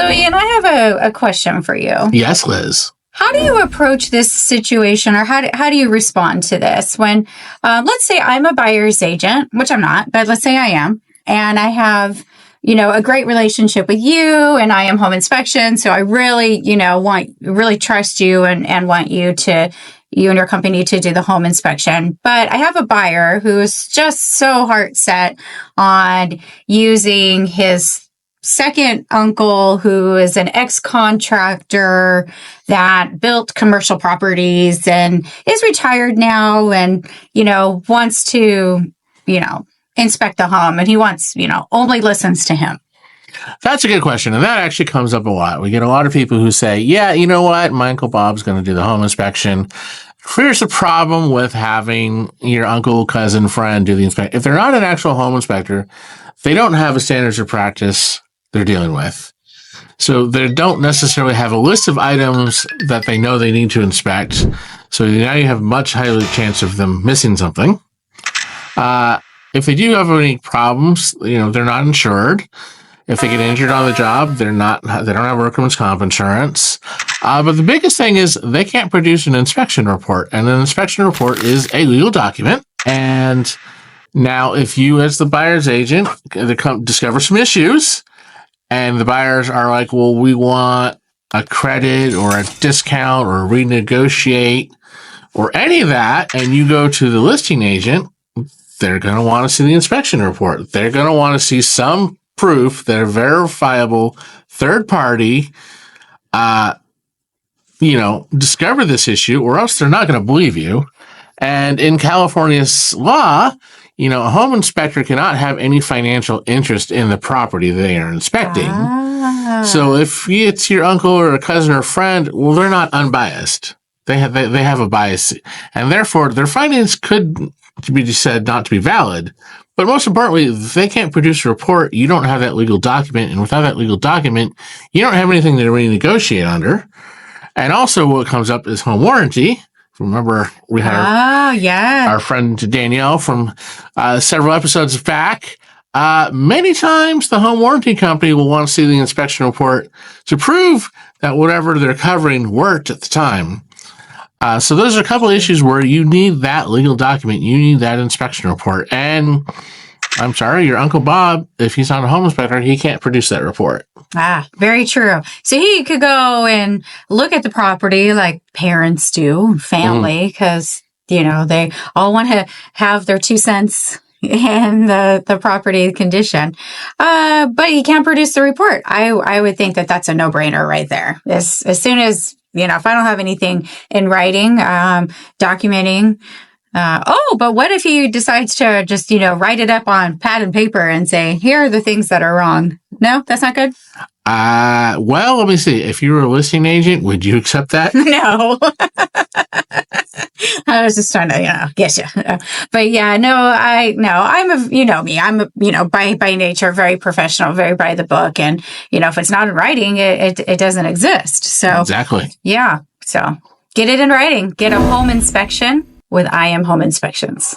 So, Ian, I have a question for you. Yes, Liz. How do you approach this situation, or how do you respond to this when, let's say I'm a buyer's agent, which I'm not, but let's say I am, and I have, a great relationship with you, and I am home inspection, so I really, really trust you and want you and your company to do the home inspection. But I have a buyer who is just so heart set on using his second uncle, who is an ex-contractor that built commercial properties and is retired now and, wants to, inspect the home, and he wants, only listens to him. That's a good question. And that actually comes up a lot. We get a lot of people who say, yeah, you know what? My Uncle Bob's going to do the home inspection. Here's the problem with having your uncle, cousin, friend do the inspection. If they're not an actual home inspector, they don't have a standards of practice they're dealing with. So they don't necessarily have a list of items that they know they need to inspect. So now you have much higher chance of them missing something. If they do have any problems, they're not insured. If they get injured on the job, they don't have workman's comp insurance. But the biggest thing is they can't produce an inspection report. And an inspection report is a legal document. And now if you, as the buyer's agent, discover some issues, and the buyers are like, well, we want a credit or a discount or renegotiate or any of that, and you go to the listing agent, they're going to want to see the inspection report. They're going to want to see some proof that a verifiable third party, discovered this issue, or else they're not going to believe you. And in California's law, a home inspector cannot have any financial interest in the property they are inspecting. So if it's your uncle or a cousin or friend, well, they're not unbiased. They have a bias, and therefore their findings could be said not to be valid. But most importantly, if they can't produce a report, you don't have that legal document, and without that legal document, you don't have anything to renegotiate under. And also, what comes up is home warranty. Remember, we had our friend Danielle from several episodes back. Many times, the home warranty company will want to see the inspection report to prove that whatever they're covering worked at the time. So those are a couple of issues where you need that legal document. You need that inspection report. And I'm sorry, your Uncle Bob, if he's not a home inspector, he can't produce that report. Very true. So he could go and look at the property like parents do, family, because, they all want to have their 2 cents in the property condition. But he can't produce the report. I would think that that's a no-brainer right there. As soon as, if I don't have anything in writing, documenting, but what if he decides to just, write it up on pad and paper and say, here are the things that are wrong? No, that's not good? Well, let me see. If you were a listing agent, would you accept that? No. I was just trying to, get you. But yeah, I'm by nature, very professional, very by the book. And, if it's not in writing, it doesn't exist. So exactly. Yeah. So get it in writing. Get a home inspection with I Am Home Inspections.